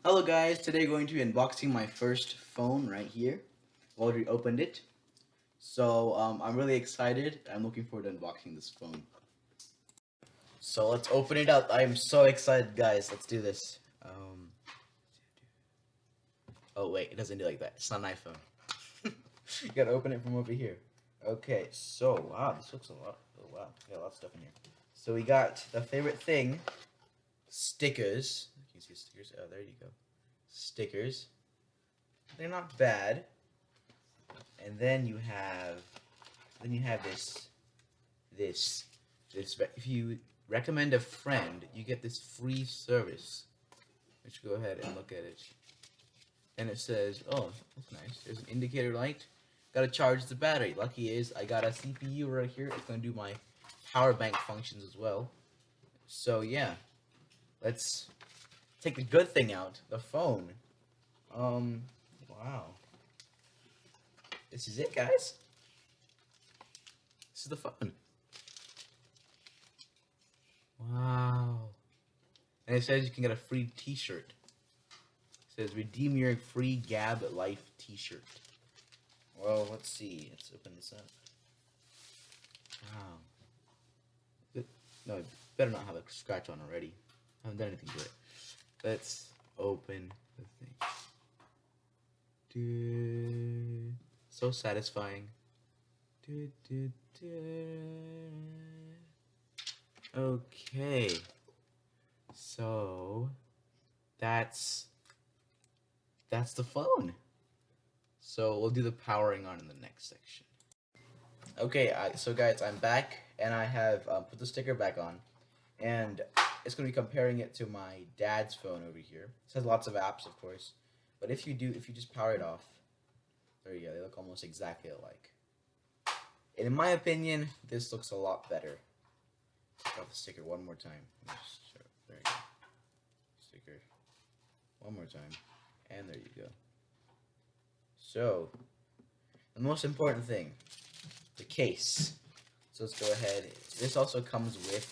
Hello guys, today going to be unboxing my first phone right here. Already opened it. So I'm really excited. I'm looking forward to unboxing this phone. So let's open it up. I am so excited guys. Let's do this. Oh wait, it doesn't do like that. It's not an iPhone. You gotta open it from over here. Okay, so wow, this looks a lot. Oh wow, got a lot of stuff in here. So we got the favorite thing, stickers. Can you see stickers? Oh, there you go. Stickers. They're not bad. And then you have this if you recommend a friend, you get this free service. Let's go ahead and look at it. And it says, oh, that's nice. There's an indicator light. Gotta charge the battery. Lucky is I got a CPU right here. It's gonna do my power bank functions as well. So yeah, let's take the good thing out, the phone. Wow. This is it, guys. This is the phone. Wow. And it says you can get a free t-shirt. It says redeem your free Gabb Life t-shirt. Well, let's see. Let's open this up. Wow. No, it better not have a scratch on already. I haven't done anything to it. Let's open the thing. So satisfying. Okay. So that's the phone. So we'll do the powering on in the next section. Okay, so guys, I'm back and I have put the sticker back on, and it's going to be comparing it to my dad's phone over here. It has lots of apps, of course, but if you just power it off, there you go. They look almost exactly alike. And in my opinion, this looks a lot better. Drop the sticker one more time. There you go. Sticker one more time, and there you go. So the most important thing, the case. So let's go ahead. This also comes with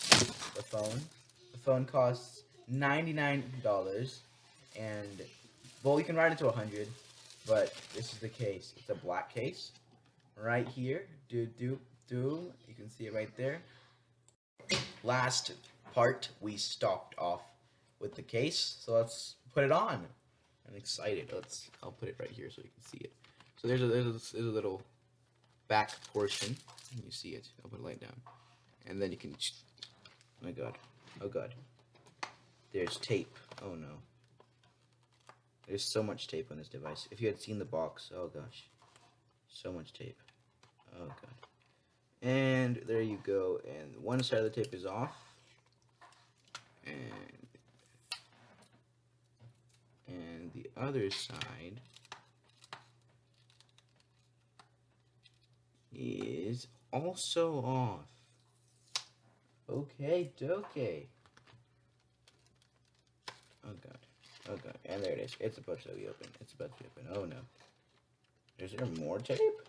the phone. The phone costs $99, and well, you can ride it to 100, but this is the case. It's a black case, right here. You can see it right there. Last part we stopped off with the case, so let's put it on. I'm excited. I'll put it right here so you can see it. So there's a little back portion. You see it. I'll put the light down, and then you can. Oh my god! Oh god! There's tape. Oh no! There's so much tape on this device. If you had seen the box, oh gosh, so much tape. Oh god! And there you go. And one side of the tape is off, and the other side is also off. Okay, okay. Oh god. Oh god. And there it is. It's about to be open. It's about to be open. Oh no. Is there more tape?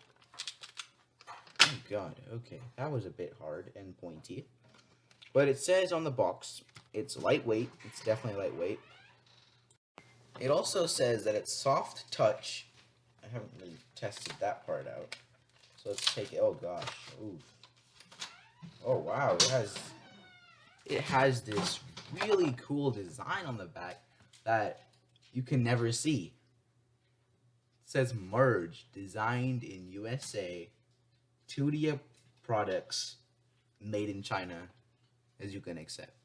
Oh god. Okay. That was a bit hard and pointy. But it says on the box, it's lightweight. It's definitely lightweight. It also says that it's soft touch. I haven't really tested that part out. So let's take it. Oh gosh. Ooh. Oh wow. It has this really cool design on the back that you can never see. It says merge, designed in USA, 2D products made in China, as you can expect.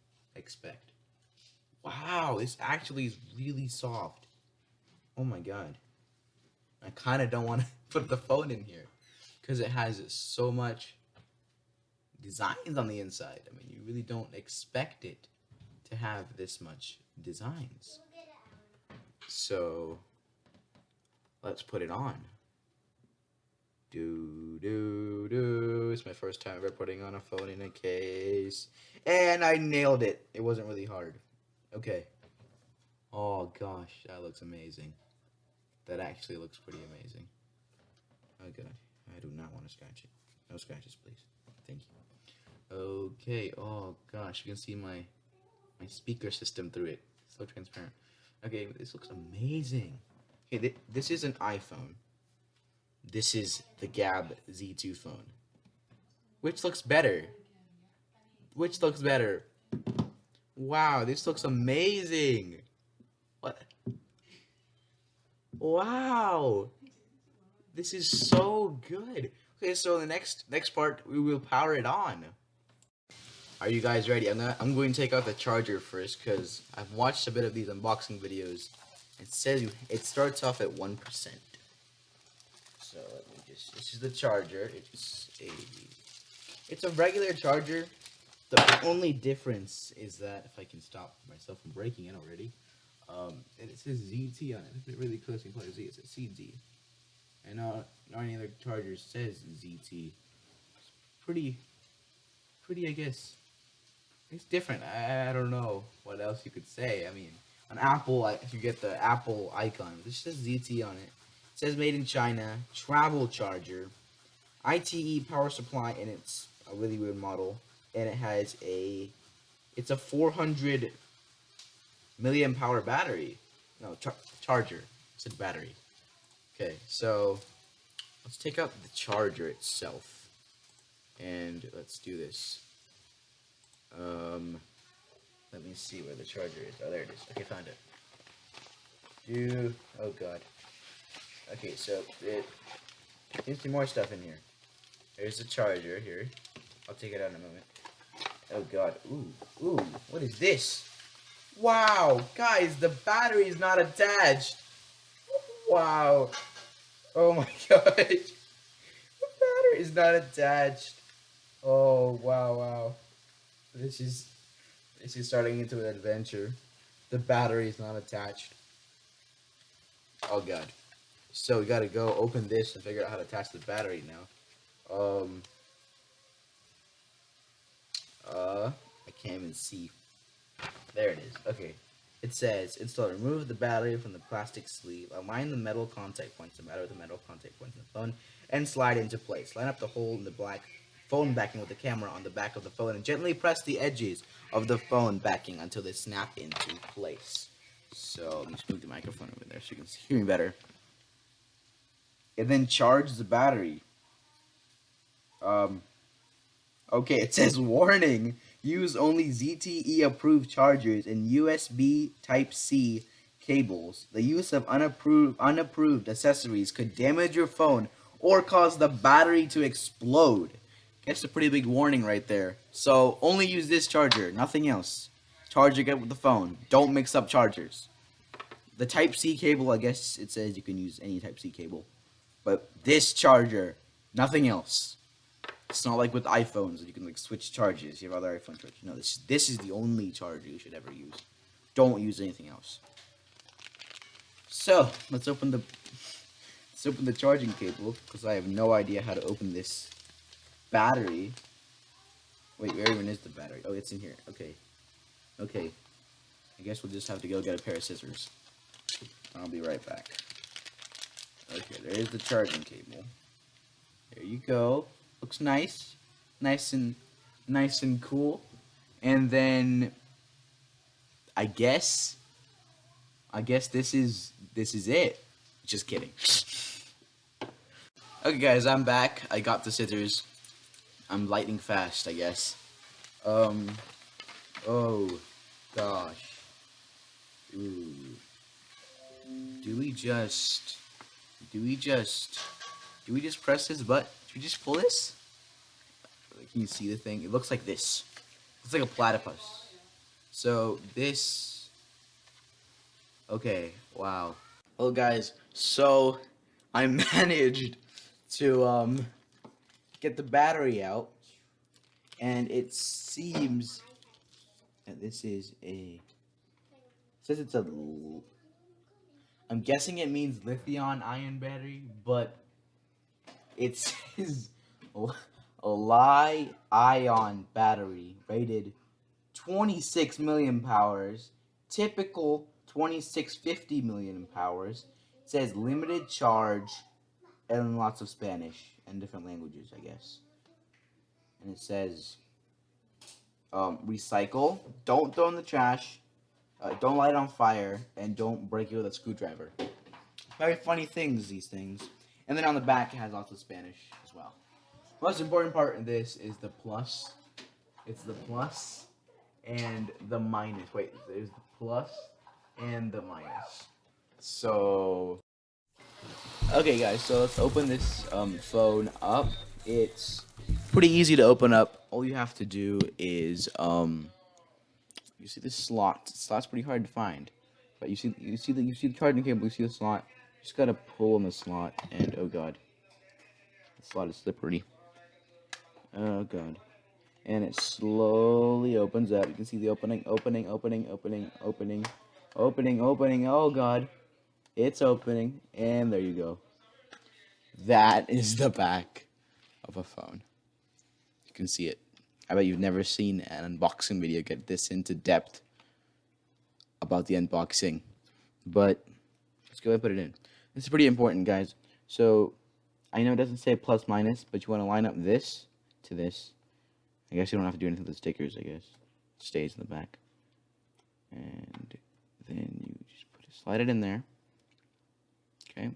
Wow, this actually is really soft. Oh my god. I kind of don't want to put the phone in here because it has so much designs on the inside. I mean, you really don't expect it to have this much designs. So let's put it on. It's my first time ever putting on a phone in a case, and I nailed it. It wasn't really hard. Okay. Oh gosh, that looks amazing. That actually looks pretty amazing. Oh god, I do not want to scratch it. No scratches, please. Thank you. Okay. Oh gosh, you can see my speaker system through it. So transparent. Okay, this looks amazing. Okay, this is an iPhone. This is the Gabb Z2 phone. Which looks better? Which looks better? Wow, this looks amazing. What? Wow, this is so good. Okay, so the next part we will power it on. Are you guys ready? I'm going to take out the charger first because I've watched a bit of these unboxing videos. It says it starts off at 1%. So let me just. This is the charger. It's a regular charger. The only difference is that if I can stop myself from breaking it already, and it says ZT on it. Look at it really close and close. Z. It says CZ, and not any other charger says ZT. It's pretty, I guess. It's different. I don't know what else you could say. I mean, on Apple, if you get the Apple icon, this says ZT on it. It says made in China, travel charger, ITE power supply, and it's a really weird model. And it has it's a 400 milliamp hour battery. No, charger. It said battery. Okay, so let's take out the charger itself, and let's do this. Let me see where the charger is. Oh, there it is. Okay, found it. Oh god. Okay, so there's some more stuff in here. There's the charger here. I'll take it out in a moment. Oh god. Ooh, what is this? Wow, guys, the battery is not attached. Wow. Oh my god. The battery is not attached. Oh, wow. This is starting into an adventure. The battery is not attached. Oh god. So we gotta go open this and figure out how to attach the battery now. I can't even see. There it is. Okay. It says, install, remove the battery from the plastic sleeve, align the metal contact points, the battery with the metal contact points in the phone, and slide into place. Line up the hole in the black phone backing with the camera on the back of the phone, and gently press the edges of the phone backing until they snap into place. So, let me just move the microphone over there so you can hear me better. And then charge the battery. Okay, it says warning. Use only ZTE approved chargers and USB Type-C cables. The use of unapproved accessories could damage your phone or cause the battery to explode. That's a pretty big warning right there. So only use this charger, nothing else. Charge again with the phone. Don't mix up chargers. The Type-C cable, I guess it says you can use any Type-C cable. But this charger, nothing else. It's not like with iPhones that you can like switch charges. You have other iPhone chargers. No, this is the only charger you should ever use. Don't use anything else. So let's open the charging cable because I have no idea how to open this battery. Wait, where even is the battery? Oh, it's in here. Okay. I guess we'll just have to go get a pair of scissors. I'll be right back. Okay, there is the charging cable. There you go. Looks nice and cool. And then I guess this is it. Just kidding. Okay, guys, I'm back. I got the scissors. I'm lightning fast, I guess. Oh gosh. Ooh. Do we just press this button? Should we just pull this? Can you see the thing? It looks like this. It's like a platypus. So this. Okay. Wow. Well, guys. So I managed to get the battery out, and it seems that this is a. It says it's a. I'm guessing it means lithium-ion battery, but it says a Li-ion battery rated 26 million powers, typical 2650 million powers. It says limited charge and lots of Spanish and different languages, I guess. And it says recycle, don't throw in the trash, Don't light it on fire, and don't break it with a screwdriver. Very funny things, these things. And then on the back, it has lots of Spanish as well. Most important part in this is the plus. It's the plus and the minus. Wait, there's the plus and the minus. So, okay, guys. So let's open this phone up. It's pretty easy to open up. All you have to do is you see this slot. The slot's pretty hard to find, but you see the charging cable. You see the slot. You just gotta pull on the slot, and oh god, the slot is slippery. Oh god. And it slowly opens up. You can see the opening. Oh god, it's opening, and there you go. That is the back of a phone. You can see it. I bet you've never seen an unboxing video get this into depth about the unboxing. But let's go ahead and put it in. This is pretty important, guys. So I know it doesn't say plus minus, but you want to line up this to this. I guess you don't have to do anything with the stickers, I guess. It stays in the back. And then you just slide it in there. Okay.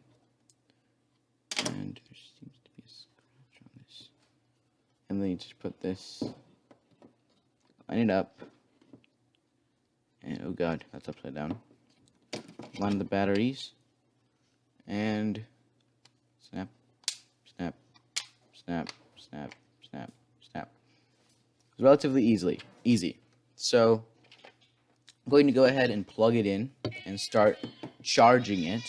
And there seems to be a scratch on this. And then you just put this, line it up. And oh god, that's upside down. Line the batteries. And snap, snap, snap, snap, snap, snap. It's relatively easy. So I'm going to go ahead and plug it in and start charging it.